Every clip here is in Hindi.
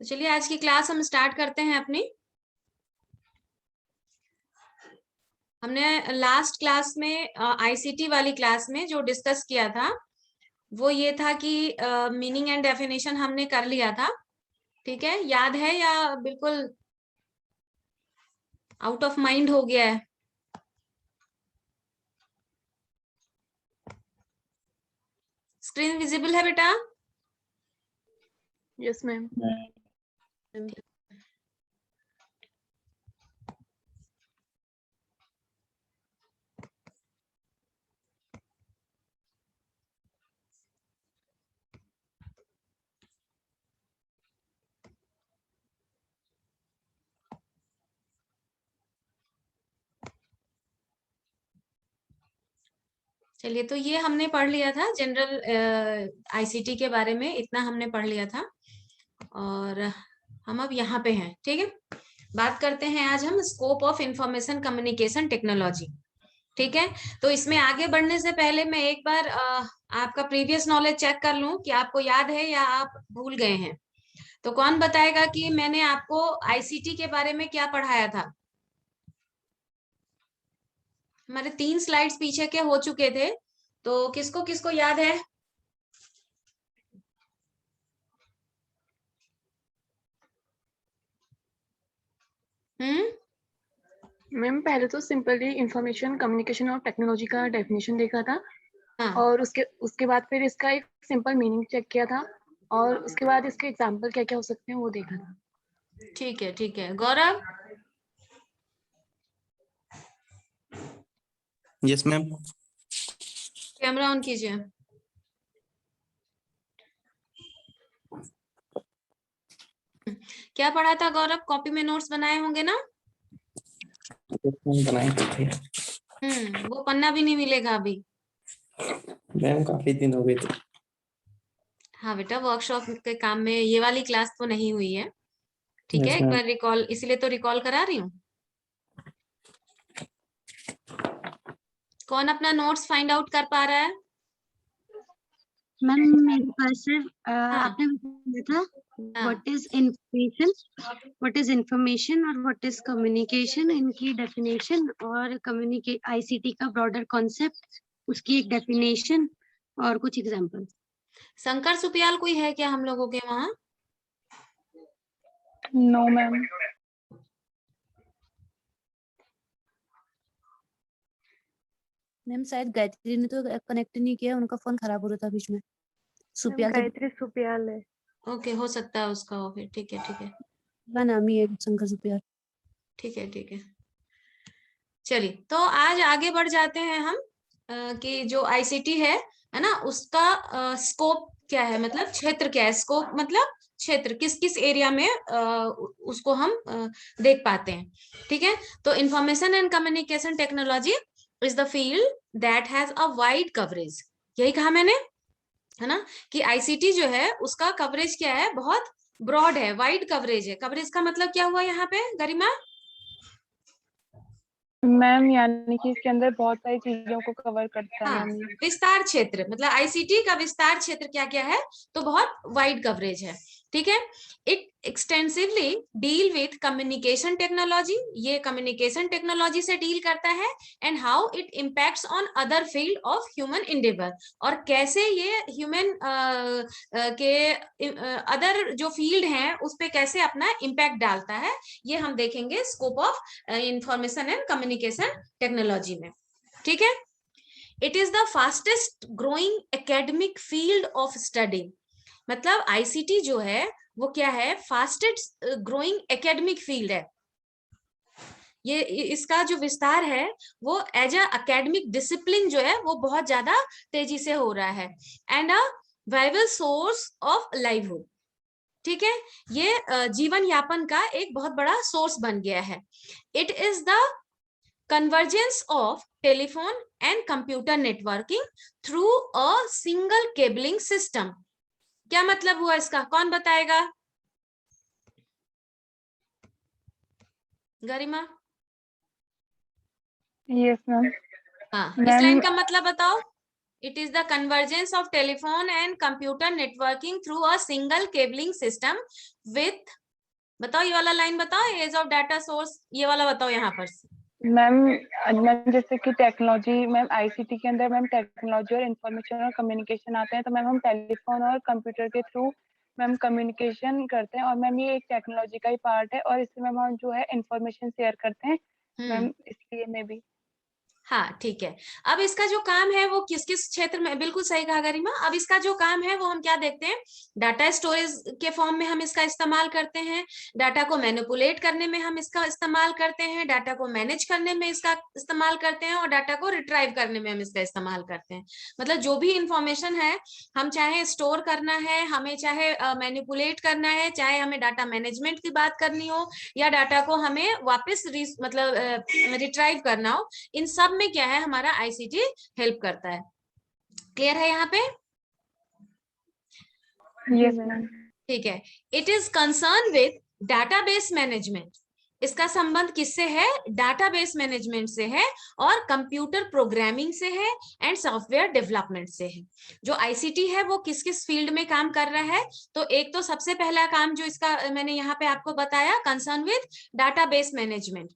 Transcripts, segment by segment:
तो चलिए आज की क्लास हम स्टार्ट करते हैं अपनी। हमने लास्ट क्लास में आईसीटी वाली क्लास में जो डिस्कस किया था वो ये था कि मीनिंग एंड डेफिनेशन हमने कर लिया था। ठीक है, याद है या बिल्कुल आउट ऑफ माइंड हो गया है? स्क्रीन विजिबल है बेटा? Yes ma'am. चलिए, तो ये हमने पढ़ लिया था जनरल आईसीटी के बारे में, इतना हमने पढ़ लिया था और हम अब यहाँ पे हैं। ठीक है, बात करते हैं आज हम scope of information communication technology. ठीक है, तो इसमें आगे बढ़ने से पहले मैं एक बार आपका प्रीवियस नॉलेज चेक कर लूं कि आपको याद है या आप भूल गए हैं। तो कौन बताएगा कि मैंने आपको आईसीटी के बारे में क्या पढ़ाया था? हमारे 3 स्लाइड्स पीछे के हो चुके थे, तो किसको किसको याद है? मैम पहले तो सिंपली इंफॉर्मेशन कम्युनिकेशन और टेक्नोलॉजी का डेफिनेशन देखा था। हाँ, और उसके बाद फिर इसका एक सिंपल मीनिंग चेक किया था और उसके बाद इसके एग्जांपल क्या क्या हो सकते हैं वो देखा था। ठीक है ठीक है। Gaurav? Yes ma'am. Camera on कीजिए। क्या पढ़ा था गौरव? कॉपी में नोट्स बनाए होंगे ना? बनाए तो थे वो पन्ना भी नहीं मिलेगा अभी। मैम, काफी दिन हो गए थे। हाँ बेटा, वर्कशॉप के काम में ये वाली क्लास तो नहीं हुई है। ठीक है, यस एक मैम। बार रिकॉल, इसलिए तो रिकॉल करा रही हूँ। कौन अपना नोट्स फाइंड आउट कर पा रहा है? मैम मेरे पास है हाँ, आपने बताया था हाँ। व्हाट इज इंफॉर्मेशन और व्हाट इज कम्युनिकेशन, इनकी डेफिनेशन और आईसीटी का ब्रॉडर कॉन्सेप्ट, उसकी एक डेफिनेशन और कुछ एग्जांपल। शंकर सुपियाल कोई है क्या हम लोगों के वहाँ? No ma'am. मैम शायद गायत्री ने तो कनेक्ट नहीं किया, उनका फोन खराब हो रहा था बीच में। सुपियाल तो गायत्री सुपियाल है। ओके, हो सकता है उसका हो फिर। ठीक है ठीक है का नाम ही है शंकर सुपियाल। ठीक है ठीक है। चलिए, तो आज आगे बढ़ जाते हैं हम कि जो आईसीटी है ना, उसका स्कोप क्या है, मतलब क्षेत्र क्या है। स्कोप मतलब क्षेत्र, किस किस एरिया में उसको हम देख पाते हैं। ठीक है, तो information and communication technology is the field that has a wide coverage. यही कहा मैंने, है ना, कि आईसीटी जो है उसका कवरेज क्या है, बहुत ब्रॉड है, वाइड कवरेज है। कवरेज का मतलब क्या हुआ यहाँ पे गरिमा? मैम यानी कि इसके अंदर बहुत सारी चीजों को कवर करता है हाँ, यानी। विस्तार क्षेत्र, मतलब आईसीटी का विस्तार क्षेत्र क्या क्या है, तो बहुत वाइड कवरेज है। ठीक है, it extensively deal with communication technology, ये कम्युनिकेशन टेक्नोलॉजी से डील करता है। And how it impacts on other field of human Endeavour, और कैसे ये ह्यूमन के अदर जो फील्ड हैं उस पे कैसे अपना इम्पैक्ट डालता है, ये हम देखेंगे scope of information and communication technology में। ठीक है, it is the fastest growing academic field of study. मतलब आईसीटी जो है वो क्या है, फास्टेस्ट ग्रोइंग एकेडमिक फील्ड है। ये इसका जो विस्तार है वो एज अ एकेडमिक डिसिप्लिन जो है वो बहुत ज्यादा तेजी से हो रहा है। And a viable source of livelihood. ठीक है, ये जीवन यापन का एक बहुत बड़ा सोर्स बन गया है। It is the convergence of telephone and computer networking through a single cabling system। क्या मतलब हुआ इसका, कौन बताएगा? गरिमा? Yes ma'am. हाँ, इस लाइन का मतलब बताओ। It is the convergence of telephone and computer networking through a single cabling system with, बताओ ये वाला लाइन बताओ, एज ऑफ डाटा सोर्स, ये वाला बताओ यहाँ पर। मैम जैसे कि टेक्नोलॉजी, मैम आईसीटी के अंदर मैम टेक्नोलॉजी और इंफॉर्मेशन और कम्युनिकेशन आते हैं, तो मैम हम टेलीफोन और कंप्यूटर के थ्रू मैम कम्युनिकेशन करते हैं, और मैम ये एक टेक्नोलॉजी का ही पार्ट है, और इससे मैम हम जो है इंफॉर्मेशन शेयर करते हैं मैम, इसलिए में भी। हाँ ठीक है। अब इसका जो काम है वो किस किस क्षेत्र में, बिल्कुल सही कहा गरिमा। अब इसका जो काम है वो हम क्या देखते हैं, डाटा स्टोरेज के फॉर्म में हम इसका इस्तेमाल करते हैं, डाटा को मैनिपुलेट करने में हम इसका इस्तेमाल करते हैं, डाटा को मैनेज करने में इसका इस्तेमाल करते हैं, और डाटा को रिट्राइव करने में हम इसका इस्तेमाल करते हैं। मतलब जो भी इंफॉर्मेशन है, हम चाहे स्टोर करना है, हमें चाहे मैनिपुलेट करना है, चाहे हमें डाटा मैनेजमेंट की बात करनी हो, या डाटा को हमें वापस मतलब रिट्राइव करना हो, इन सब में क्या है हमारा आईसीटी हेल्प करता है। क्लियर है यहाँ पे? Yes ma'am. ठीक है। It is concern with database management. इसका संबंध किससे है? डाटाबेस मैनेजमेंट से है, और कंप्यूटर प्रोग्रामिंग से है, एंड सॉफ्टवेयर डेवलपमेंट से है। जो आईसीटी है वो किस किस फील्ड में काम कर रहा है? तो एक तो सबसे पहला काम जो इसका मैंने यहाँ पे आपको बताया, कंसर्न विद डाटाबेस मैनेजमेंट,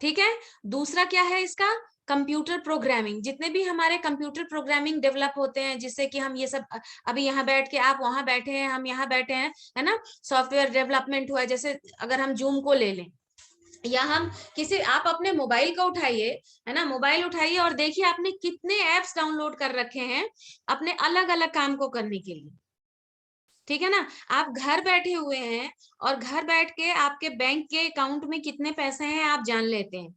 ठीक है। दूसरा क्या है इसका? Computer programming. जितने भी हमारे कंप्यूटर प्रोग्रामिंग डेवलप होते हैं, जिससे कि हम ये सब, अभी यहाँ बैठ के आप वहां बैठे हैं, हम यहाँ बैठे हैं, है ना, सॉफ्टवेयर डेवलपमेंट हुआ है। जैसे अगर हम जूम को ले लें, या हम किसी, आप अपने मोबाइल को उठाइए, है ना, मोबाइल उठाइए और देखिए आपने कितने एप्स डाउनलोड कर रखे हैं अपने अलग अलग काम को करने के लिए, ठीक है ना। आप घर बैठे हुए हैं, और घर बैठ के आपके बैंक के अकाउंट में कितने पैसे हैं आप जान लेते हैं,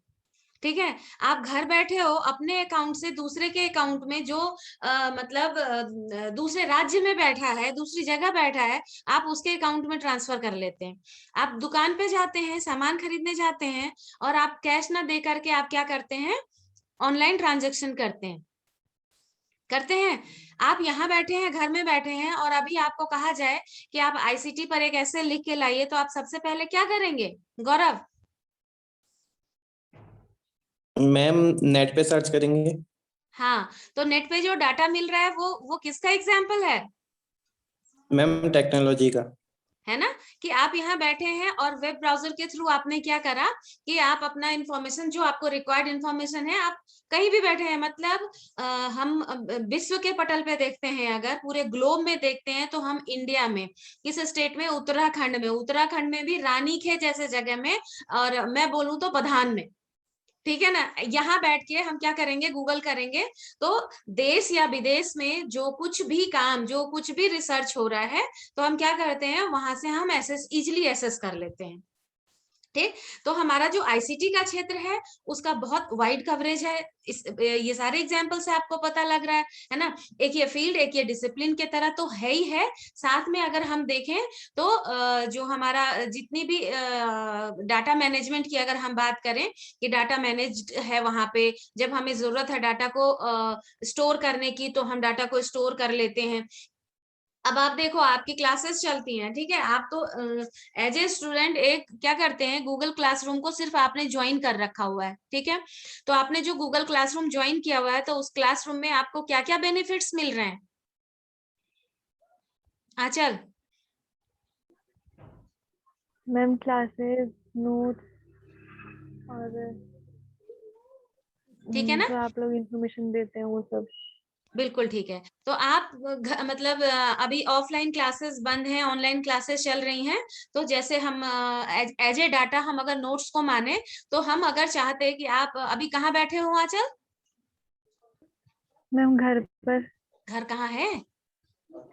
ठीक है। आप घर बैठे हो, अपने अकाउंट से दूसरे के अकाउंट में जो मतलब दूसरे राज्य में बैठा है, दूसरी जगह बैठा है, आप उसके अकाउंट में ट्रांसफर कर लेते हैं। आप दुकान पे जाते हैं, सामान खरीदने जाते हैं, और आप कैश ना दे करके आप क्या करते हैं, ऑनलाइन ट्रांजेक्शन करते हैं। आप यहाँ बैठे हैं, घर में बैठे हैं, और अभी आपको कहा जाए कि आप आईसीटी पर एक ऐसे लिख के लाइए, तो आप सबसे पहले क्या करेंगे गौरव? मैम नेट पे सर्च करेंगे। हाँ, तो नेट पे जो डाटा मिल रहा है वो किसका एग्जाम्पल है? मैम टेक्नोलॉजी का। है ना, कि आप यहाँ बैठे हैं और वेब ब्राउजर के थ्रू आपने क्या करा कि आप अपना इंफॉर्मेशन, जो आपको रिक्वायर्ड इंफॉर्मेशन है, आप कहीं भी बैठे हैं, मतलब हम विश्व के पटल पे देखते हैं, अगर पूरे ग्लोब में देखते हैं, तो हम इंडिया में किस स्टेट में? उत्तराखंड में भी रानीखेत जैसे जगह में, और मैं बोलूं तो बधान में, ठीक है ना। यहाँ बैठ के हम क्या करेंगे, गूगल करेंगे, तो देश या विदेश में जो कुछ भी काम, जो कुछ भी रिसर्च हो रहा है, तो हम क्या करते हैं, वहां से हम इजिली एक्सेस कर लेते हैं, ठीक। तो हमारा जो आईसीटी का क्षेत्र है उसका बहुत वाइड कवरेज है। ये सारे एग्जाम्पल से आपको पता लग रहा है ना। एक ये फील्ड, एक ये डिसिप्लिन के तरह तो है ही है। साथ में अगर हम देखें तो जो हमारा जितनी भी डाटा मैनेजमेंट की अगर हम बात करें कि डाटा मैनेज्ड है, वहां पे जब हमें जरूरत है डाटा को स्टोर करने की, तो हम डाटा को स्टोर कर लेते हैं। अब आप देखो, आपकी क्लासेस चलती हैं, ठीक है, आप तो एज ए स्टूडेंट एक क्या करते हैं, गूगल क्लासरूम को सिर्फ आपने ज्वाइन कर रखा हुआ है, ठीक है। तो आपने जो गूगल क्लासरूम ज्वाइन किया हुआ है, तो उस क्लासरूम में आपको क्या क्या बेनिफिट्स मिल रहे हैं? आंचल? मैम क्लासेस, नोट्स, और ठीक है ना, जो आप लोग इंफॉर्मेशन देते हैं वो सब। बिल्कुल ठीक है। तो आप मतलब अभी ऑफलाइन क्लासेस बंद हैं, ऑनलाइन क्लासेस चल रही हैं, तो जैसे हम एज ए डाटा हम अगर नोट्स को माने, तो हम अगर चाहते हैं कि आप अभी कहाँ बैठे हो आंचल? मैम घर पर। घर कहाँ है?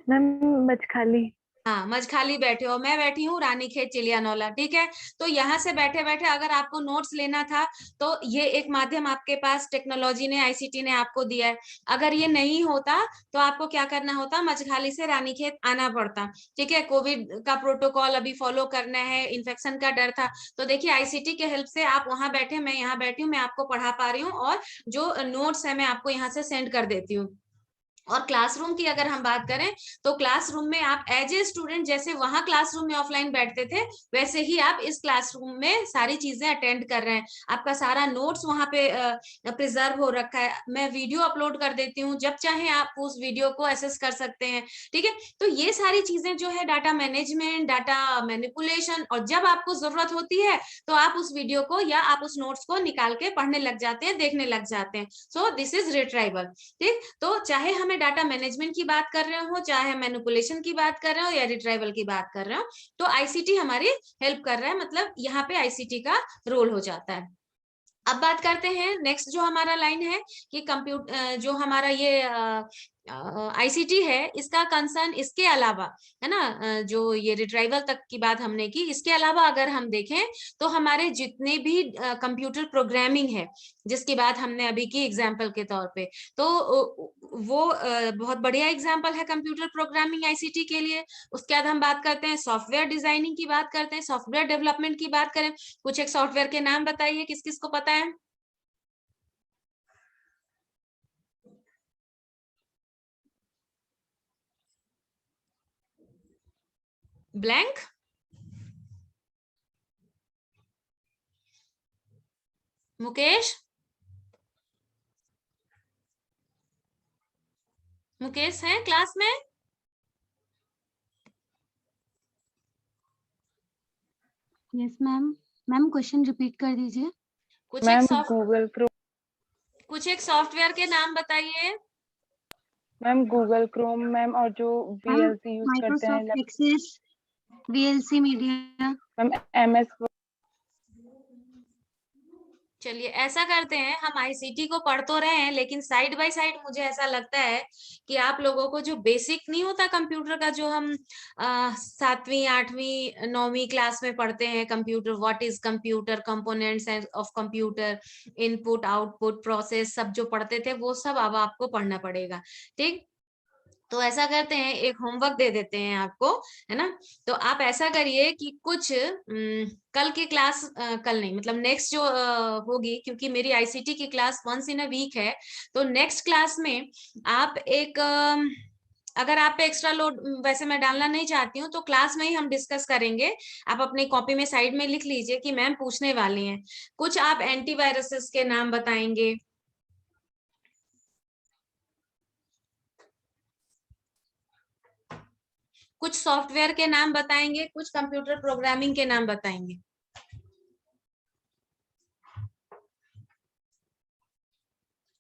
मैम मचखाली। हाँ, मजखाली बैठे हो, मैं बैठी हूँ रानीखेत चिलियानौला, ठीक है। तो यहाँ से बैठे बैठे अगर आपको नोट्स लेना था, तो ये एक माध्यम आपके पास टेक्नोलॉजी ने, आईसीटी ने आपको दिया है। अगर ये नहीं होता तो आपको क्या करना होता, मजखाली से रानीखेत आना पड़ता, ठीक है। कोविड का प्रोटोकॉल अभी फॉलो करना है, इन्फेक्शन का डर था। तो देखिए आईसीटी के हेल्प से आप वहां बैठे, मैं यहाँ बैठी हूँ, मैं आपको पढ़ा पा रही हूँ, और जो नोट्स है मैं आपको यहाँ से सेंड कर देती हूँ, और क्लासरूम की अगर हम बात करें तो क्लासरूम में आप एज ए स्टूडेंट जैसे वहां क्लासरूम में ऑफलाइन बैठते थे वैसे ही आप इस क्लासरूम में सारी चीजें अटेंड कर रहे हैं। आपका सारा नोट्स वहां पे प्रिजर्व हो रखा है। मैं वीडियो अपलोड कर देती हूँ, जब चाहे आप उस वीडियो को एसेस कर सकते हैं। ठीक है, तो ये सारी चीजें जो है डाटा मैनेजमेंट, डाटा मैनिपुलेशन, और जब आपको जरूरत होती है तो आप उस वीडियो को या आप उस नोट्स को निकाल के पढ़ने लग जाते हैं, देखने लग जाते हैं। So this is retrieval. ठीक, तो चाहे हमें डाटा मैनेजमेंट की बात कर रहे हो, चाहे मैनिपुलेशन की बात कर रहे हो या रिट्राइवल की बात कर रहे हो, तो आईसीटी हमारी हेल्प कर रहा है, मतलब यहाँ पे आईसीटी का रोल हो जाता है। अब बात करते हैं नेक्स्ट जो हमारा लाइन है कि कंप्यूटर जो हमारा ये आईसीटी है इसका कंसर्न इसके अलावा है ना, जो ये रिट्राइवल तक की बात हमने की, इसके अलावा अगर हम देखें तो हमारे जितने भी कंप्यूटर प्रोग्रामिंग है जिसकी बात हमने अभी की एग्जाम्पल के तौर पे, तो वो बहुत बढ़िया एग्जाम्पल है कंप्यूटर प्रोग्रामिंग आईसीटी के लिए। उसके बाद हम बात करते हैं सॉफ्टवेयर डिजाइनिंग की बात करते हैं, सॉफ्टवेयर डेवलपमेंट की बात करें। कुछ एक सॉफ्टवेयर के नाम बताइए, किस किस को पता है? ब्लैंक? मुकेश? मुकेश है क्लास में? Yes ma'am. Ma'am question repeat कर दीजिए। कुछ मैम एक गूगल क्रोम, कुछ एक सॉफ्टवेयर के नाम बताइए। मैम गूगल क्रोम मैम, और जो मैम वीएलसी यूज करते हैं Microsoft Access, VLC media. Ma'am MS. चलिए ऐसा करते हैं, हम आईसीटी को पढ़ तो रहे हैं लेकिन साइड बाय साइड मुझे ऐसा लगता है कि आप लोगों को जो बेसिक नहीं होता कंप्यूटर का, जो हम 7वीं 8वीं 9वीं क्लास में पढ़ते हैं, computer, what is computer, components of computer, input output process, सब जो पढ़ते थे वो सब अब आपको पढ़ना पड़ेगा। ठीक, तो ऐसा करते हैं, एक होमवर्क दे देते हैं आपको, है ना। तो आप ऐसा करिए कि कुछ कल की क्लास, कल नहीं मतलब नेक्स्ट जो होगी, क्योंकि मेरी आईसीटी की class once in a week है, तो नेक्स्ट क्लास में आप एक अगर आप पे एक्स्ट्रा लोड वैसे मैं डालना नहीं चाहती हूँ, तो क्लास में ही हम डिस्कस करेंगे। आप अपनी कॉपी में साइड में लिख लीजिए कि मैम पूछने वाली हैं। कुछ आप एंटीवायरसेस के नाम बताएंगे, कुछ सॉफ्टवेयर के नाम बताएंगे, कुछ कंप्यूटर प्रोग्रामिंग के नाम बताएंगे।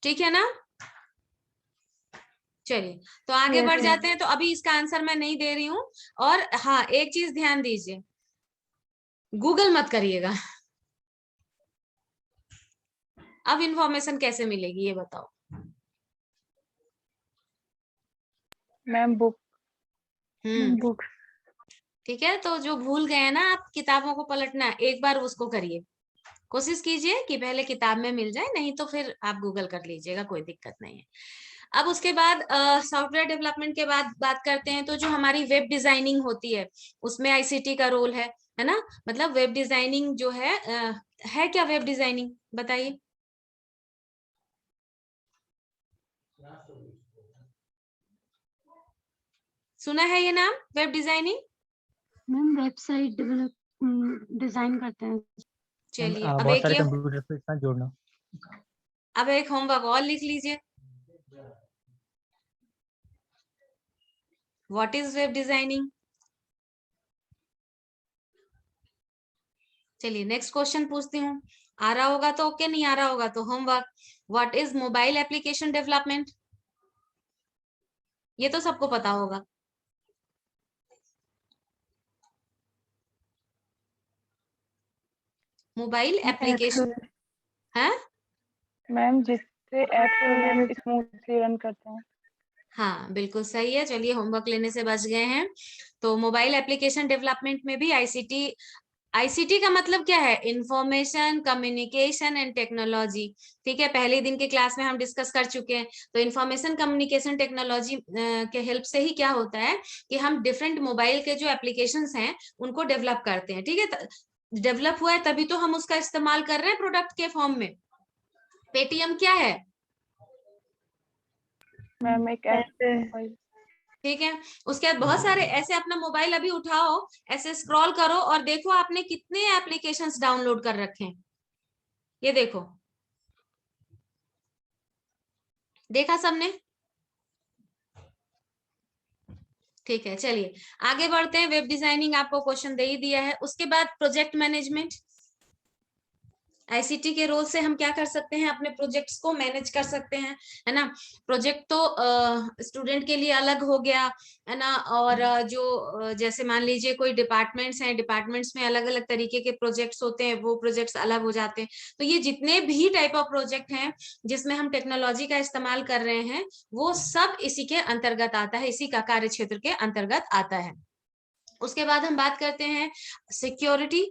ठीक है ना? चलिए तो आगे Yes, बढ़ ma'am. जाते हैं। तो अभी इसका आंसर मैं नहीं दे रही हूँ। और हाँ, एक चीज ध्यान दीजिए, गूगल मत करिएगा। अब इंफॉर्मेशन कैसे मिलेगी ये बताओ? Ma'am book, book. ठीक है, तो जो भूल गए हैं ना आप किताबों को पलटना, एक बार उसको करिए, कोशिश कीजिए कि पहले किताब में मिल जाए, नहीं तो फिर आप गूगल कर लीजिएगा, कोई दिक्कत नहीं है। अब उसके बाद सॉफ्टवेयर डेवलपमेंट के बाद बात करते हैं। तो जो हमारी वेब डिजाइनिंग होती है उसमें आईसीटी का रोल है ना। मतलब वेब डिजाइनिंग जो है क्या वेब डिजाइनिंग बताइए? सुना है ये नाम, web designing? Ma'am website develop design करते हैं। चलिए अब बहुत एक सारे ये, कंप्यूटर पे इतना जोड़ना। अब एक होमवर्क और लिख लीजिए, व्हाट इज वेब डिजाइनिंग। चलिए नेक्स्ट क्वेश्चन पूछती हूँ, आ रहा होगा तो ओके, नहीं आ रहा होगा तो homework. What is mobile application development? ये तो सबको पता होगा। मोबाइल एप्लीकेशन है मैम जिससे ऐप मैम स्मूथली रन करते हैं। हाँ बिल्कुल सही है। चलिए होमवर्क लेने से बच गए हैं। तो मोबाइल एप्लीकेशन डेवलपमेंट में भी आईसीटी, आईसीटी का मतलब क्या है? Information communication and technology. ठीक है, पहले दिन के क्लास में हम डिस्कस कर चुके हैं। तो इंफॉर्मेशन कम्युनिकेशन टेक्नोलॉजी के हेल्प से ही क्या होता है कि हम डिफरेंट मोबाइल के जो एप्लीकेशंस हैं उनको डेवलप करते हैं। ठीक है, डेवलप हुआ है तभी तो हम उसका इस्तेमाल कर रहे हैं प्रोडक्ट के फॉर्म में। पेटीएम क्या है? मैम एक ऐसे ठीक है। उसके बाद बहुत सारे ऐसे, अपना मोबाइल अभी उठाओ, ऐसे स्क्रॉल करो और देखो आपने कितने एप्लीकेशंस डाउनलोड कर रखे हैं। ये देखो, देखा सबने? ठीक है, चलिए आगे बढ़ते हैं। वेब डिजाइनिंग आपको क्वेश्चन दे ही दिया है। उसके बाद प्रोजेक्ट मैनेजमेंट, आईसीटी के रोल से हम क्या कर सकते हैं, अपने प्रोजेक्ट्स को मैनेज कर सकते हैं, है ना। प्रोजेक्ट तो स्टूडेंट के लिए अलग हो गया, है ना। और जो जैसे मान लीजिए कोई डिपार्टमेंट्स हैं, डिपार्टमेंट्स में अलग अलग तरीके के प्रोजेक्ट्स होते हैं, वो प्रोजेक्ट्स अलग हो जाते हैं। तो ये जितने भी टाइप ऑफ प्रोजेक्ट हैं जिसमें हम टेक्नोलॉजी का इस्तेमाल कर रहे हैं, वो सब इसी के अंतर्गत आता है, इसी का कार्य क्षेत्र के अंतर्गत आता है। उसके बाद हम बात करते हैं सिक्योरिटी।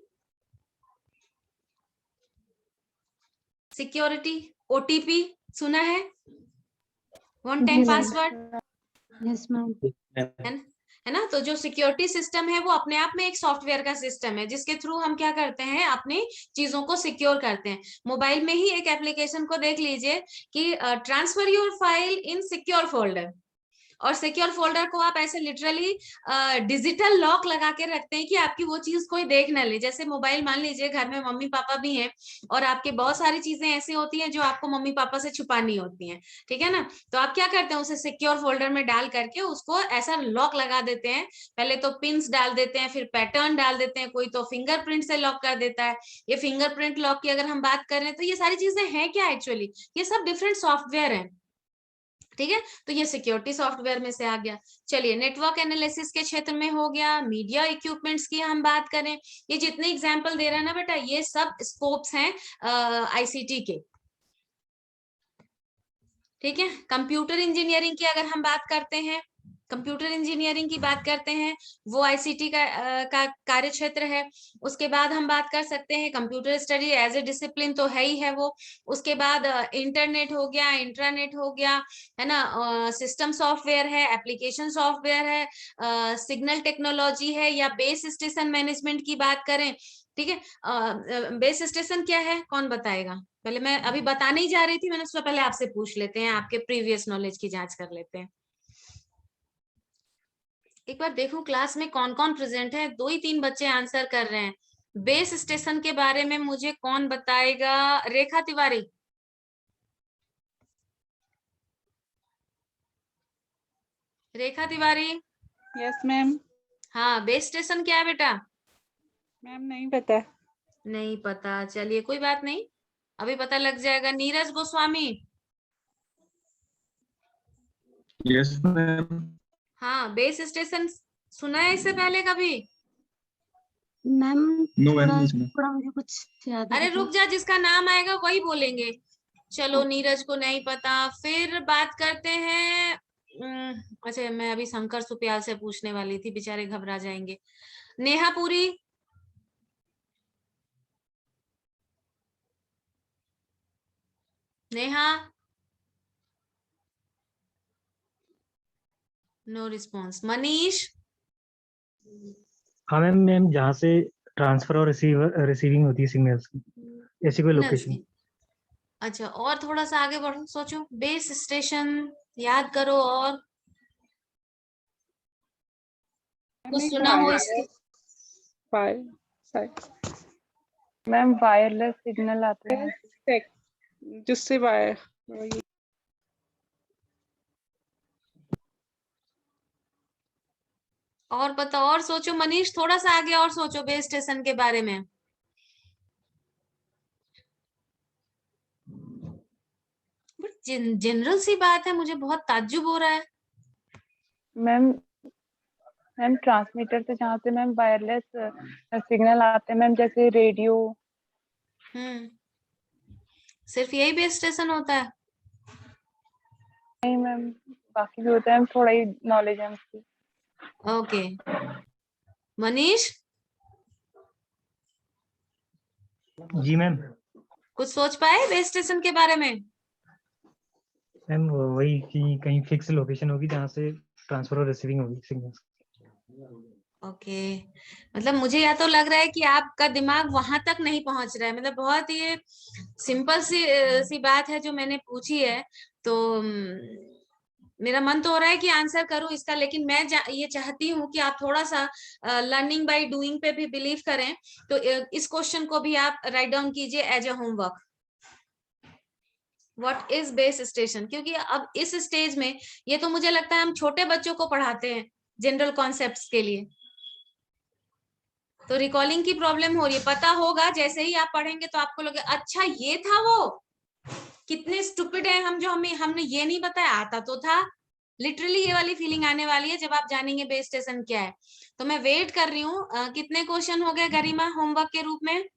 सिक्योरिटी, ओटीपी सुना है, one time password, yes ma'am. है ना। तो जो सिक्योरिटी सिस्टम है वो अपने आप में एक सॉफ्टवेयर का सिस्टम है, जिसके थ्रू हम क्या करते हैं, अपनी चीजों को सिक्योर करते हैं। मोबाइल में ही एक एप्लीकेशन को देख लीजिए कि transfer your file in secure folder, और सिक्योर फोल्डर को आप ऐसे लिटरली डिजिटल लॉक लगा के रखते हैं कि आपकी वो चीज कोई देख ना ले। जैसे मोबाइल, मान लीजिए घर में मम्मी पापा भी हैं और आपके बहुत सारी चीजें ऐसी होती हैं जो आपको मम्मी पापा से छुपानी होती हैं, ठीक है ना। तो आप क्या करते हैं, उसे सिक्योर फोल्डर में डाल करके उसको ऐसा लॉक लगा देते हैं। पहले तो पिन्स डाल देते हैं, फिर पैटर्न डाल देते हैं, कोई तो फिंगरप्रिंट से लॉक कर देता है। ये फिंगरप्रिंट लॉक की अगर हम बात करें तो ये सारी चीजें हैं क्या, एक्चुअली ये सब डिफरेंट सॉफ्टवेयर है, ठीक है। तो ये सिक्योरिटी सॉफ्टवेयर में से आ गया। चलिए, नेटवर्क एनालिसिस के क्षेत्र में हो गया। मीडिया इक्विपमेंट्स की हम बात करें, ये जितने एग्जांपल दे रहा है ना बेटा, ये सब स्कोप्स हैं आईसीटी के, ठीक है। कंप्यूटर इंजीनियरिंग की अगर हम बात करते हैं, कंप्यूटर इंजीनियरिंग की बात करते हैं, वो आईसीटी का कार्य क्षेत्र है। उसके बाद हम बात कर सकते हैं computer study as a discipline, तो है ही है वो। उसके बाद इंटरनेट हो गया, इंट्रानेट हो गया, है ना। सिस्टम सॉफ्टवेयर है, एप्लीकेशन सॉफ्टवेयर है, सिग्नल टेक्नोलॉजी है, या बेस स्टेशन मैनेजमेंट की बात करें, ठीक है। बेस स्टेशन क्या है, कौन बताएगा? पहले मैं अभी बताने ही जा रही थी, मैंने उससे पहले आपसे पूछ लेते हैं, आपके प्रीवियस नॉलेज की जांच कर लेते हैं। एक बार देखूं क्लास में कौन कौन प्रेजेंट है। 2 ही 3 बच्चे आंसर कर रहे हैं। बेस स्टेशन के बारे में मुझे कौन बताएगा? रेखा तिवारी। रेखा तिवारी। Yes ma'am. हाँ, बेस स्टेशन क्या है बेटा? मैम नहीं पता। नहीं पता, चलिए कोई बात नहीं, अभी पता लग जाएगा। नीरज गोस्वामी। Yes ma'am. हाँ, बेस स्टेशन सुना है इससे पहले कभी? मैम नो मैम, थोड़ा मुझे कुछ याद अरे है। रुक जा, जिसका नाम आएगा वही बोलेंगे। चलो, नीरज को नहीं पता। फिर बात करते हैं, अच्छा मैं अभी शंकर सुपियाल से पूछने वाली थी, बेचारे घबरा जाएंगे। नेहा पुरी। नेहा। No response. मनीष। हाँ मैम, मैम जहाँ से ट्रांसफर और रिसीविंग होती है सिग्नल्स की, ऐसी कोई लोकेशन। अच्छा, और थोड़ा सा आगे बढ़ो, सोचो। बेस स्टेशन याद करो, और कुछ सुना हो इसके? मैम वायरलेस सिग्नल आते हैं जिससे वायर, और पता, और सोचो मनीष, थोड़ा सा आगे और सोचो बेस स्टेशन के बारे में। जनरल सी बात है, मुझे बहुत ताज्जुब हो रहा है। मैम ट्रांसमीटर से जहाँ से मैम वायरलेस सिग्नल आते हैं मैम, जैसे रेडियो। सिर्फ यही बेस स्टेशन होता है? नहीं मैम, बाकी भी होता है, थोड़ा ही नॉलेज है उसकी। ओके, मनीष। जी मैम। कुछ सोच पाए बेस स्टेशन के बारे में? मैम वही कि कहीं फिक्स लोकेशन होगी जहाँ से ट्रांसफर और रिसीविंग होगी सिग्नल्स। ओके, मतलब मुझे या तो लग रहा है कि आपका दिमाग वहां तक नहीं पहुंच रहा है। मतलब बहुत ये सिंपल सी बात है जो मैंने पूछी है, तो मेरा मन तो हो रहा है कि आंसर करूं इसका, लेकिन मैं ये चाहती हूं कि आप थोड़ा सा लर्निंग बाय डूइंग पे भी बिलीव करें। तो इस क्वेश्चन को भी आप राइट डाउन कीजिए as a homework. What is base station? क्योंकि अब इस स्टेज में ये तो मुझे लगता है हम छोटे बच्चों को पढ़ाते हैं जनरल कॉन्सेप्ट्स के लिए, तो रिकॉलिंग की प्रॉब्लम हो रही है। पता होगा जैसे ही आप पढ़ेंगे तो आपको लगे अच्छा ये था वो, कितने स्टूपिड है हम जो हमने ये नहीं बताया, आता तो था। लिटरली ये वाली फीलिंग आने वाली है जब आप जानेंगे बेस स्टेशन क्या है। तो मैं वेट कर रही हूँ। कितने क्वेश्चन हो गए गरिमा होमवर्क के रूप में?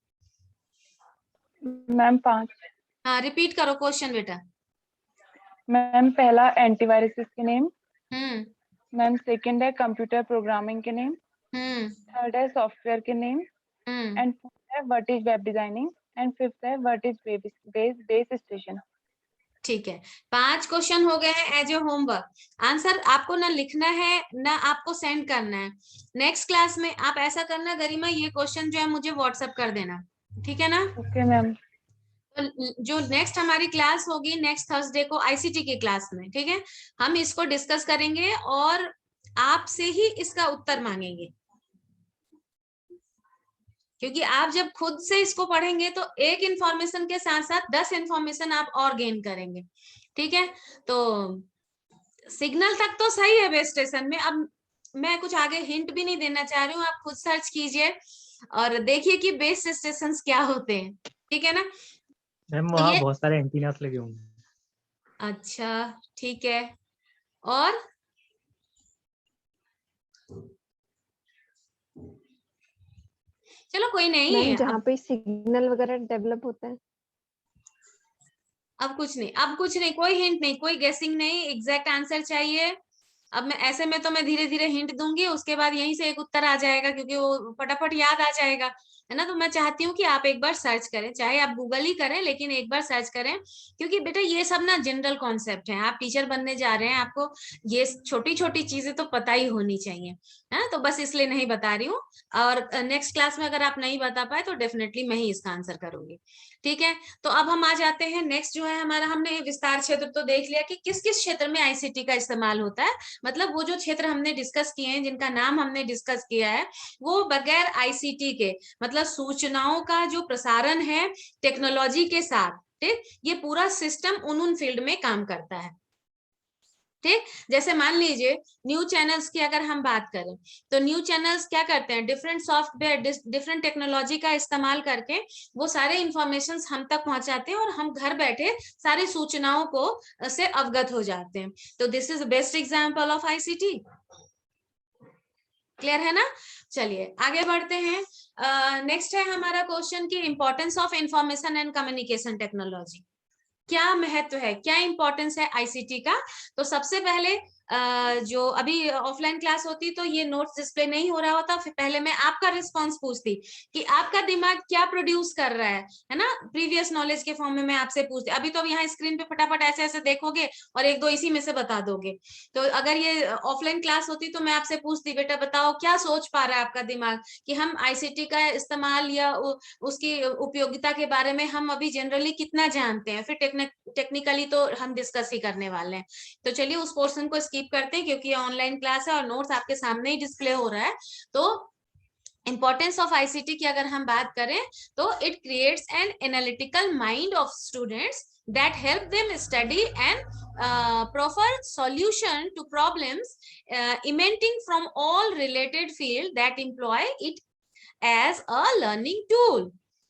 मैम 5। हाँ, रिपीट करो क्वेश्चन बेटा। मैम पहला एंटीवायरसेस के नेम, मैम सेकंड है कंप्यूटर प्रोग्रामिंग के नेम, थर्ड है सॉफ्टवेयर के नेम, एंड फोर्थ है what is web designing, and fifth है व्हाट इज बेस स्टेशन। ठीक है, 5 क्वेश्चन हो गए हैं एज ए होमवर्क। आंसर आपको ना लिखना है ना आपको सेंड करना है। नेक्स्ट क्लास में आप ऐसा करना गरिमा, ये क्वेश्चन जो है मुझे व्हाट्सएप कर देना, ठीक है ना? Okay ma'am. तो जो नेक्स्ट हमारी क्लास होगी नेक्स्ट थर्सडे को आईसीटी की क्लास में, ठीक है, हम इसको डिस्कस करेंगे और आपसे ही इसका उत्तर मांगेंगे। क्योंकि आप जब खुद से इसको पढ़ेंगे तो एक इंफॉर्मेशन के साथ साथ 10 इंफॉर्मेशन आप और गेन करेंगे, ठीक है? तो सिग्नल तक तो सही है बेस स्टेशन में। अब मैं कुछ आगे हिंट भी नहीं देना चाह रही हूँ, आप खुद सर्च कीजिए और देखिए कि बेस स्टेशन क्या होते हैं, ठीक है ना? मैम तो वहाँ ये बहुत सारे एंटीनास लगे होंगे। अच्छा ठीक है, और चलो कोई नहीं, मैम जहाँ पे सिग्नल वगैरह डेवलप होता है। अब कुछ नहीं, अब कुछ नहीं, कोई हिंट नहीं, कोई गेसिंग नहीं, एग्जैक्ट आंसर चाहिए। अब मैं ऐसे में तो मैं धीरे धीरे हिंट दूंगी, उसके बाद यहीं से एक उत्तर आ जाएगा क्योंकि वो फटाफट याद आ जाएगा, है ना? तो मैं चाहती हूँ कि आप एक बार सर्च करें, चाहे आप गूगल ही करें लेकिन एक बार सर्च करें, क्योंकि बेटा ये सब ना जनरल कॉन्सेप्ट है। आप टीचर बनने जा रहे हैं, आपको ये छोटी छोटी चीजें तो पता ही होनी चाहिए, है? तो बस इसलिए नहीं बता रही हूँ। और नेक्स्ट क्लास में अगर आप नहीं बता पाए तो डेफिनेटली मैं ही इसका आंसर करूंगी, ठीक है? तो अब हम आ जाते हैं नेक्स्ट जो है हमारा, हमने विस्तार क्षेत्र तो देख लिया कि किस किस क्षेत्र में आईसीटी का इस्तेमाल होता है। मतलब वो जो क्षेत्र हमने डिस्कस किए हैं, जिनका नाम हमने डिस्कस किया है, वो बगैर आईसीटी के, मतलब सूचनाओं का जो प्रसारण है टेक्नोलॉजी के साथ, ठीक, ये पूरा सिस्टम उन फील्ड में काम करता है, ठीक? जैसे मान लीजिए न्यू चैनल्स की अगर हम बात करें तो न्यू चैनल्स क्या करते हैं, डिफरेंट सॉफ्टवेयर डिफरेंट टेक्नोलॉजी का इस्तेमाल करके वो सारे इंफॉर्मेशन हम तक पहुंचाते हैं और हम घर बैठे सारी सूचनाओं को से अवगत हो जाते हैं। तो this is best example of ICT. Clear है ना? चलिए आगे बढ़ते हैं। नेक्स्ट है हमारा क्वेश्चन की importance of information and communication technology. क्या महत्व है, क्या इंपॉर्टेंस है आईसीटी का? तो सबसे पहले जो अभी ऑफलाइन क्लास होती तो ये नोट्स डिस्प्ले नहीं हो रहा होता, फिर पहले मैं आपका रिस्पांस पूछती कि आपका दिमाग क्या प्रोड्यूस कर रहा है ना? प्रीवियस नॉलेज के फॉर्म में मैं आपसे पूछती। अभी तो यहाँ स्क्रीन पे फटाफट ऐसे ऐसे देखोगे और एक दो इसी में से बता दोगे। तो अगर ये ऑफलाइन क्लास होती तो मैं आपसे पूछती बेटा बताओ क्या सोच पा रहा है आपका दिमाग कि हम आईसीटी का इस्तेमाल या उसकी उपयोगिता के बारे में हम अभी जनरली कितना जानते हैं, फिर टेक्निकली तो हम डिस्कस ही करने वाले हैं। तो चलिए उस पोर्शन को स्किप करते हैं क्योंकि ये ऑनलाइन क्लास है और नोट्स आपके सामने ही डिस्प्ले हो रहा है। तो इंपॉर्टेंस ऑफ आईसीटी की अगर हम बात करें तो it creates an analytical mind of students that help them study and proper solution to problems emanating from all related field that employ it as a learning tool।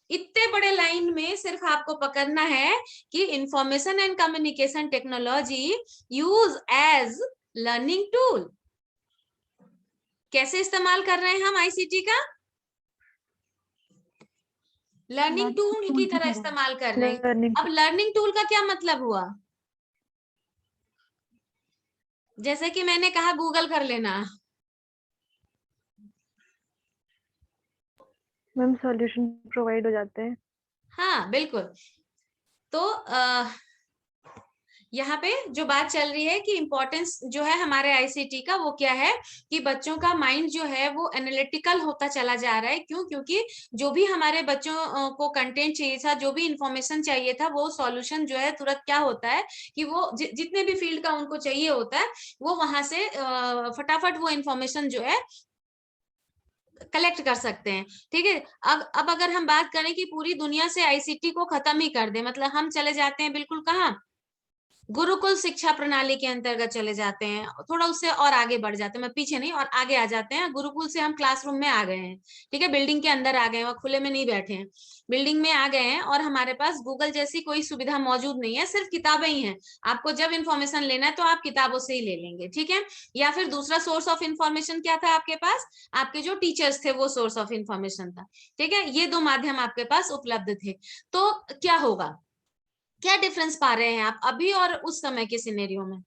इतने बड़े लाइन में सिर्फ आपको पकड़ना है कि information and communication technology use as learning tool. कैसे इस्तेमाल कर रहे हैं हम आईसीटी का? लर्निंग टूल की तरह इस्तेमाल कर रहे हैं। अब लर्निंग टूल का क्या मतलब हुआ? जैसे कि मैंने कहा गूगल कर लेना, मैम सॉल्यूशन प्रोवाइड हो जाते हैं। हाँ बिल्कुल। तो यहाँ पे जो बात चल रही है कि इम्पोर्टेंस जो है हमारे आईसीटी का वो क्या है कि बच्चों का माइंड जो है वो एनालिटिकल होता चला जा रहा है। क्यों? क्योंकि जो भी हमारे बच्चों को कंटेंट चाहिए था, जो भी इंफॉर्मेशन चाहिए था, वो सॉल्यूशन जो है तुरंत क्या होता है कि वो जितने भी फील्ड का उनको चाहिए होता है वो वहां से फटाफट वो इंफॉर्मेशन जो है कलेक्ट कर सकते हैं। ठीक है, अब अगर हम बात करें कि पूरी दुनिया से आईसीटी को खत्म ही कर दे, मतलब हम चले जाते हैं बिल्कुल कहाँ, गुरुकुल शिक्षा प्रणाली के अंतर्गत चले जाते हैं, थोड़ा उससे और आगे बढ़ जाते हैं, मैं पीछे नहीं और आगे आ जाते हैं। गुरुकुल से हम क्लासरूम में आ गए हैं, ठीक है, बिल्डिंग के अंदर आ गए हैं और खुले में नहीं बैठे हैं, बिल्डिंग में आ गए हैं और हमारे पास गूगल जैसी कोई सुविधा मौजूद नहीं है, सिर्फ किताबें ही हैं। आपको जब इंफॉर्मेशन लेना है तो आप किताबों से ही ले लेंगे, ठीक है। या फिर दूसरा सोर्स ऑफ इंफॉर्मेशन क्या था आपके पास, आपके जो टीचर्स थे वो सोर्स ऑफ इंफॉर्मेशन था, ठीक है। ये दो माध्यम आपके पास उपलब्ध थे। तो क्या होगा, क्या डिफरेंस पा रहे हैं आप अभी और उस समय के सिनेरियो में?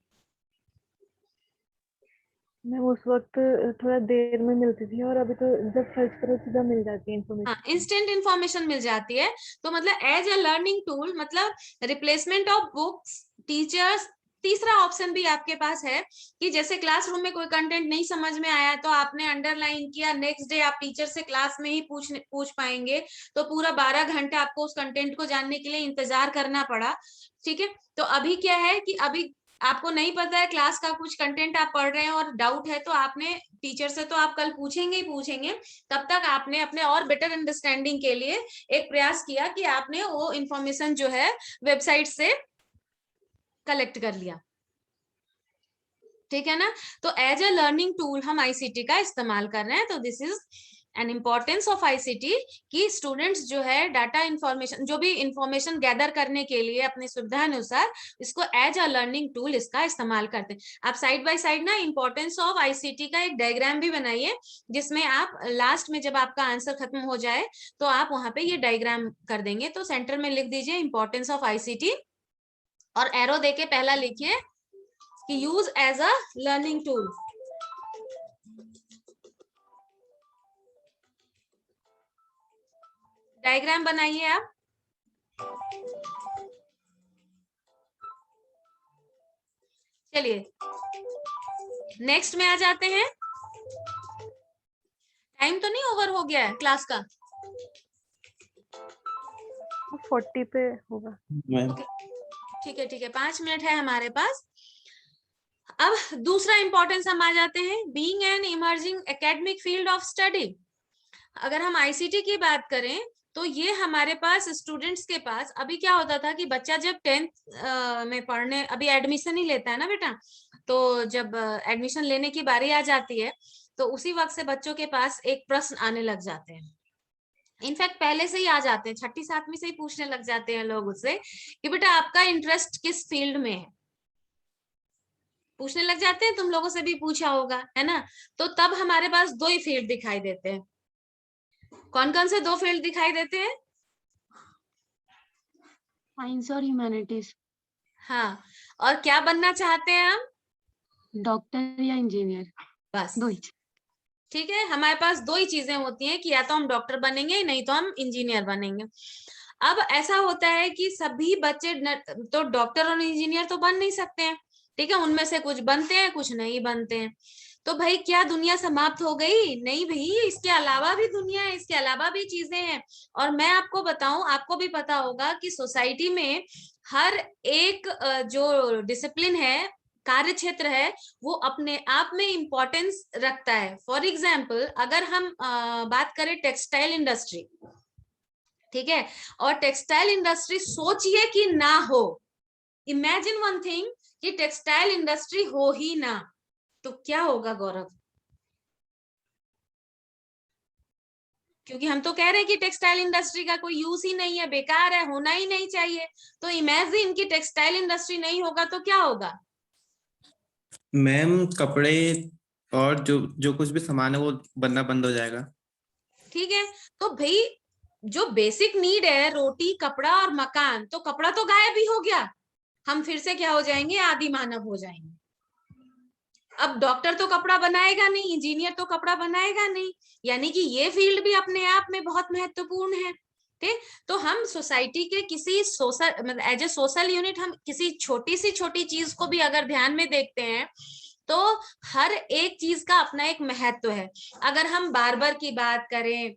मैं उस वक्त थोड़ा देर में मिलती थी और अभी तो जब सर्च करो सीधा मिल जाती है इन्फॉर्मेशन। हाँ, इंस्टेंट इंफॉर्मेशन मिल जाती है। तो मतलब एज अ लर्निंग टूल, मतलब रिप्लेसमेंट ऑफ बुक्स, टीचर्स। तीसरा ऑप्शन भी आपके पास है कि जैसे क्लासरूम में कोई कंटेंट नहीं समझ में आया तो आपने अंडरलाइन किया, नेक्स्ट डे आप टीचर से क्लास में ही पूछ पाएंगे। तो पूरा 12 घंटे आपको उस कंटेंट को जानने के लिए इंतजार करना पड़ा, ठीक है। तो अभी क्या है कि अभी आपको नहीं पता है क्लास का कुछ कंटेंट आप पढ़ रहे हैं और डाउट है तो आपने टीचर से तो आप कल पूछेंगे ही पूछेंगे, तब तक आपने अपने और बेटर अंडरस्टैंडिंग के लिए एक प्रयास किया कि आपने वो इंफॉर्मेशन जो है वेबसाइट से कलेक्ट कर लिया, ठीक है ना। तो एज अ लर्निंग टूल हम आईसीटी का इस्तेमाल कर रहे हैं। तो this is an importance of ICT कि स्टूडेंट्स जो है डाटा इंफॉर्मेशन, जो भी इंफॉर्मेशन गैदर करने के लिए अपनी सुविधा अनुसार इसको एज अ लर्निंग टूल इसका इस्तेमाल करते हैं। आप साइड बाय साइड ना इम्पोर्टेंस ऑफ आईसीटी का एक डायग्राम भी बनाइए, जिसमें आप लास्ट में जब आपका आंसर खत्म हो जाए तो आप वहां पे ये डायग्राम कर देंगे। तो सेंटर में लिख दीजिए इम्पोर्टेंस ऑफ आईसीटी और एरो देके पहला लिखिए कि use as a learning tool. Diagram बनाइए आप। चलिए नेक्स्ट में आ जाते हैं। टाइम तो नहीं ओवर हो गया है क्लास का? 40 पे होगा। मैम ठीक है, ठीक है, 5 मिनट है हमारे पास। अब दूसरा इंपॉर्टेंस हम आ जाते हैं, being an emerging academic field of study. अगर हम आईसीटी की बात करें तो ये हमारे पास स्टूडेंट्स के पास अभी क्या होता था कि बच्चा जब 10th में पढ़ने अभी एडमिशन ही लेता है ना बेटा, तो जब एडमिशन लेने की बारी आ जाती है तो उसी वक्त से बच्चों के पास एक प्रश्न आने लग जाते हैं। इनफैक्ट पहले से ही आ जाते हैं, 6ठी 7वीं से ही पूछने लग जाते हैं लोग उससे कि बेटा आपका इंटरेस्ट किस फील्ड में है, पूछने लग जाते हैं। तुम लोगों से भी पूछा होगा, है ना। तो तब हमारे पास 2 ही फील्ड दिखाई देते हैं। कौन कौन से 2 फील्ड दिखाई देते हैं? साइंस और ह्यूमैनिटीज। हाँ, और क्या बनना चाहते हैं हम? डॉक्टर या इंजीनियर, बस 2 ही। ठीक है, हमारे पास 2 ही चीजें होती हैं कि या तो हम डॉक्टर बनेंगे नहीं तो हम इंजीनियर बनेंगे। अब ऐसा होता है कि सभी बच्चे तो डॉक्टर और इंजीनियर तो बन नहीं सकते हैं, ठीक है, उनमें से कुछ बनते हैं कुछ नहीं बनते हैं। तो भाई क्या दुनिया समाप्त हो गई? नहीं भाई, इसके अलावा भी दुनिया है, इसके अलावा भी चीजें हैं। और मैं आपको बताऊं, आपको भी पता होगा कि सोसाइटी में हर एक जो डिसिप्लिन है, कार्य क्षेत्र है, वो अपने आप में इंपॉर्टेंस रखता है। फॉर एग्जाम्पल अगर हम बात करें टेक्सटाइल इंडस्ट्री, ठीक है, और टेक्सटाइल इंडस्ट्री सोचिए कि ना हो, इमेजिन वन थिंग कि टेक्सटाइल इंडस्ट्री हो ही ना, तो क्या होगा गौरव? क्योंकि हम तो कह रहे हैं कि टेक्सटाइल इंडस्ट्री का कोई यूज ही नहीं है, बेकार है, होना ही नहीं चाहिए। तो इमेजिन कि टेक्सटाइल इंडस्ट्री नहीं होगा तो क्या होगा? मैम कपड़े और जो जो कुछ भी सामान है वो बनना बंद हो जाएगा। ठीक है, तो भाई जो बेसिक नीड है, रोटी कपड़ा और मकान, तो कपड़ा तो गायब ही हो गया, हम फिर से क्या हो जाएंगे? आदि मानव हो जाएंगे। अब डॉक्टर तो कपड़ा बनाएगा नहीं, इंजीनियर तो कपड़ा बनाएगा नहीं, यानी कि ये फील्ड भी अपने आप में बहुत महत्वपूर्ण है, ठीक। तो हम सोसाइटी के किसी सोशल मतलब एज ए सोशल यूनिट हम किसी छोटी सी छोटी चीज को भी अगर ध्यान में देखते हैं तो हर एक चीज का अपना एक महत्व है। अगर हम बार्बर की बात करें,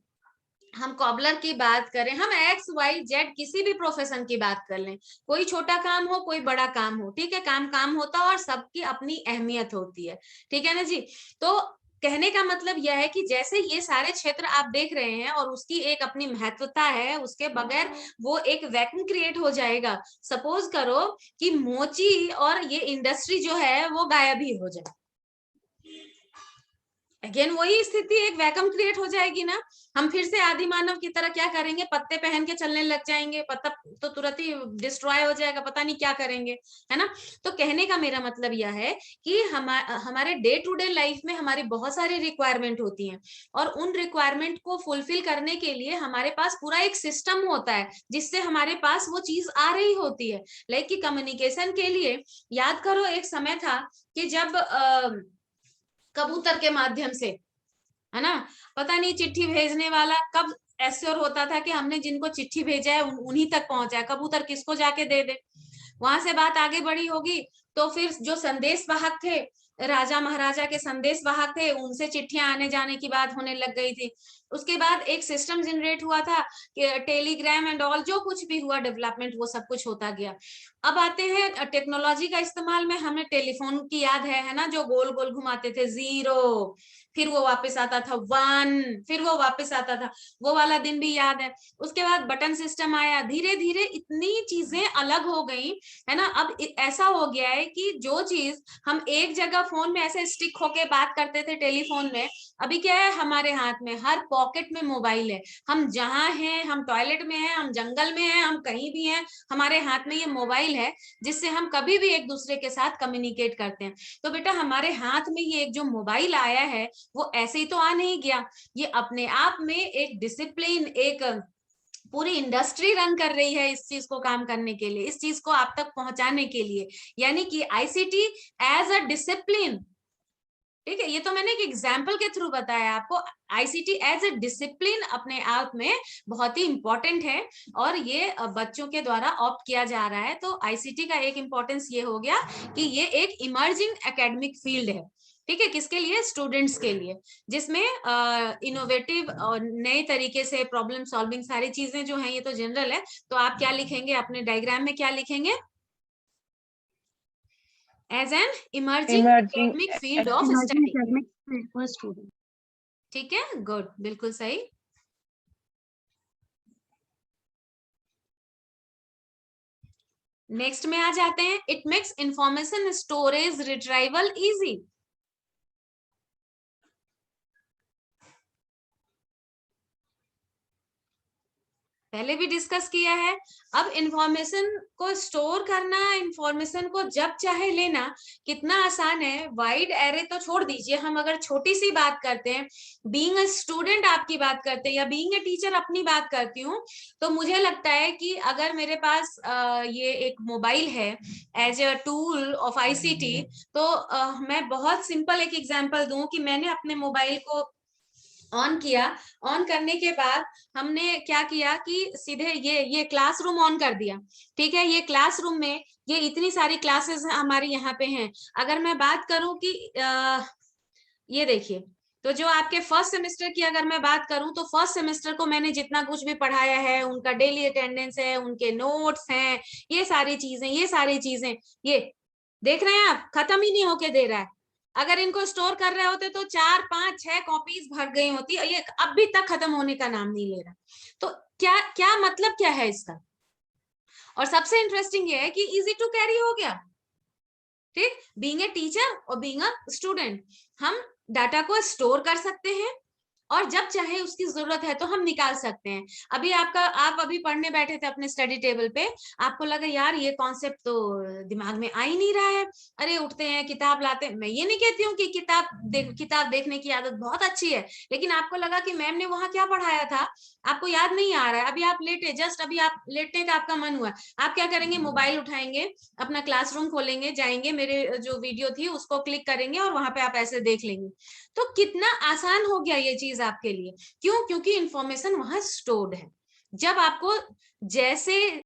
हम कॉबलर की बात करें, हम XYZ किसी भी प्रोफेशन की बात कर लें, कोई छोटा काम हो कोई बड़ा काम हो, ठीक है, काम काम होता है और सबकी अपनी अहमियत होती है, ठीक है ना जी। तो कहने का मतलब यह है कि जैसे ये सारे क्षेत्र आप देख रहे हैं और उसकी एक अपनी महत्वता है, उसके बगैर वो एक वैक्यूम क्रिएट हो जाएगा। सपोज करो कि मोची और ये इंडस्ट्री जो है वो गायब ही हो जाए, अगेन वही स्थिति, एक वैक्यूम क्रिएट हो जाएगी ना। हम फिर से आदि मानव की तरह क्या करेंगे, पत्ते पहन के चलने लग जाएंगे, पत्ता तो तुरंत ही डिस्ट्रॉय हो जाएगा, पता नहीं क्या करेंगे, है ना। तो कहने का मेरा मतलब यह है कि हमारे डे टू डे लाइफ में हमारी बहुत सारी रिक्वायरमेंट होती हैं और उन रिक्वायरमेंट को फुलफिल करने के लिए हमारे पास पूरा एक सिस्टम होता है जिससे हमारे पास वो चीज आ रही होती है। लाइक कि कम्युनिकेशन के लिए याद करो एक समय था कि जब कबूतर के माध्यम से, है ना, पता नहीं चिट्ठी भेजने वाला कब एश्योर होता था कि हमने जिनको चिट्ठी भेजा है उन्हीं तक पहुंचा है, कबूतर किसको जाके दे दे। वहां से बात आगे बढ़ी होगी तो फिर जो संदेश वाहक थे, राजा महाराजा के संदेश वाहक थे, उनसे चिट्ठियां आने जाने की बात होने लग गई थी। उसके बाद एक सिस्टम जनरेट हुआ था कि टेलीग्राम एंड ऑल, जो कुछ भी हुआ डेवलपमेंट वो सब कुछ होता गया। अब आते हैं टेक्नोलॉजी का इस्तेमाल में, हमें टेलीफोन की याद है ना, जो गोल गोल घुमाते थे, 0 फिर वो वापस आता था 1 फिर वो वापस आता था, वो वाला दिन भी याद है। उसके बाद बटन सिस्टम आया, धीरे धीरे इतनी चीजें अलग हो गई, है ना। अब ऐसा हो गया है कि जो चीज हम एक जगह फोन में ऐसे स्टिक होके बात करते थे टेलीफोन में, अभी क्या है हमारे हाथ में, हर पॉकेट में मोबाइल है। हम जहां हैं, हम टॉयलेट में हैं, हम जंगल में हैं, हम कहीं भी हैं, हमारे हाथ में ये मोबाइल है जिससे हम कभी भी एक दूसरे के साथ कम्युनिकेट करते हैं। तो बेटा हमारे हाथ में ये एक जो मोबाइल आया है वो ऐसे ही तो आ नहीं गया, ये अपने आप में एक डिसिप्लिन, एक पूरी इंडस्ट्री रन कर रही है इस चीज को काम करने के लिए, इस चीज को आप तक पहुंचाने के लिए, यानी कि आईसीटी एज अ डिसिप्लिन। ठीक है, ये तो मैंने एक एग्जाम्पल के थ्रू बताया आपको। आईसीटी एज ए डिसिप्लिन अपने आप में बहुत ही इंपॉर्टेंट है और ये बच्चों के द्वारा ऑप्ट किया जा रहा है। तो आईसीटी का एक इंपॉर्टेंस ये हो गया कि ये एक इमर्जिंग एकेडमिक फील्ड है, ठीक है, किसके लिए, स्टूडेंट्स के लिए, जिसमें इनोवेटिव और नए तरीके से प्रॉब्लम सॉल्विंग सारी चीजें जो हैं, ये तो जनरल है। तो आप क्या लिखेंगे अपने डायग्राम में, क्या लिखेंगे, as an emerging academic field of Emerging study. academic field for student. ठीक है, गुड, बिल्कुल सही। नेक्स्ट में आ जाते हैं, it makes information storage retrieval easy. पहले भी डिस्कस किया है। अब इंफॉर्मेशन को स्टोर करना, इंफॉर्मेशन को जब चाहे लेना कितना आसान है। वाइड एरे तो छोड़ दीजिए, हम अगर छोटी सी बात करते हैं, बीइंग अ स्टूडेंट आपकी बात करते हैं या बीइंग अ टीचर अपनी बात करती हूँ, तो मुझे लगता है कि अगर मेरे पास ये एक मोबाइल है as a tool of ICT, तो मैं बहुत सिंपल एक एग्जांपल दूं कि मैंने अपने मोबाइल को ऑन किया, ऑन करने के बाद हमने क्या किया कि सीधे ये क्लासरूम ऑन कर दिया, ठीक है। ये क्लासरूम में ये इतनी सारी क्लासेस हमारी यहाँ पे हैं। अगर मैं बात करूं कि ये देखिए, तो जो आपके फर्स्ट सेमेस्टर की अगर मैं बात करूं तो फर्स्ट सेमेस्टर को मैंने जितना कुछ भी पढ़ाया है, उनका डेली अटेंडेंस है, उनके नोट्स हैं, ये सारी चीजें ये देख रहे हैं आप, खत्म ही नहीं होके दे रहा है। अगर इनको स्टोर कर रहे होते तो 4, 5, 6 कॉपीज भर गई होती, ये अभी तक खत्म होने का नाम नहीं ले रहा। तो क्या क्या मतलब क्या है इसका। और सबसे इंटरेस्टिंग ये है कि इजी टू कैरी हो गया, ठीक। बीइंग ए टीचर और बीइंग अ स्टूडेंट हम डाटा को स्टोर कर सकते हैं और जब चाहे उसकी जरूरत है तो हम निकाल सकते हैं। अभी आप अभी पढ़ने बैठे थे अपने स्टडी टेबल पे, आपको लगा यार ये कॉन्सेप्ट तो दिमाग में आ ही नहीं रहा है, अरे उठते हैं किताब लाते हैं। मैं ये नहीं कहती हूँ कि किताब देखने की आदत बहुत अच्छी है, लेकिन आपको लगा कि मैम ने वहां क्या पढ़ाया था आपको याद नहीं आ रहा है, अभी आप लेटे, जस्ट अभी आप लेटने का आपका मन हुआ, आप क्या करेंगे, मोबाइल उठाएंगे, अपना क्लासरूम खोलेंगे, जाएंगे, मेरे जो वीडियो थी उसको क्लिक करेंगे और वहां पे आप ऐसे देख लेंगे। तो कितना आसान हो गया ये चीज आपके लिए, क्यों, क्योंकि इंफॉर्मेशन वहां स्टोर्ड है। जब आपको जैसे